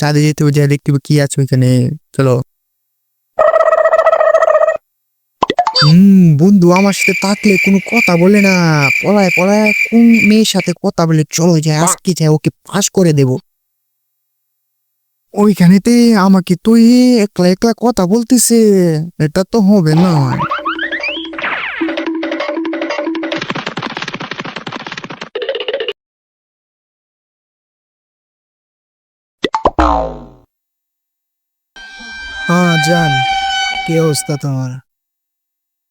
চাঁদে যেতে হবে, যা দেখতে হবে কি আছে ওইখানে। চলো। বন্ধু আমার সাথে থাকলে কোনো কথা বলে না, পলায় পলায় কোন মেয়ের সাথে কথা বলে, চলো যাই আজকে যাই ওকে পাস করে দেব। ওইখানেতে আমাকে তো একলা একলা কথা বলতেছে, এটা তো হবে না। হ্যাঁ জান, কি অবস্থা তোমার?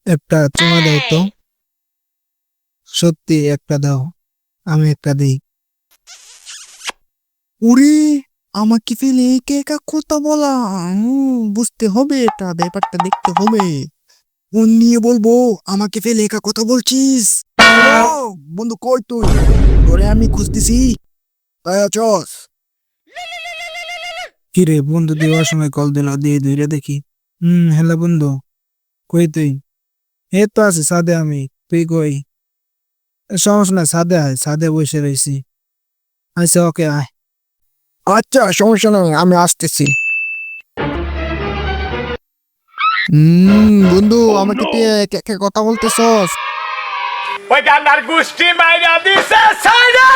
একটা চুমা দাও তো, সত্যি একটা দাও, আমি একটা দিই। উরি, আমাকে ফেলে একা একা কথা বলা, বুঝতে হবে, এটা ব্যাপারটা দেখতে হবে। মন নিয়ে বলবো, আমাকে ফেলে একা কথা বলছিস? হ্যালো, বন্ধু কই তুই? তোরে আমি খুঁজতেছি, তাই আছস? কিরে বন্ধু, দেওয়ার সময় কল দিল, দিয়ে ধীরে দেখি। হ্যালো বন্ধু, কই তুই? এই তো আছি ছাদে আমি, তুই কই? সমস্যা নাই, ছাদে আয়, ছাদে বসে রয়েছি। আচ্ছা ওকে আয়। আচ্ছা সমস্যা নাই, আমি আসতেছি। বন্ধু আমাকে তুই একা একা কথা বলতেছস? ওই গান্ডার গোষ্ঠী মাইরা দিছে সাইরা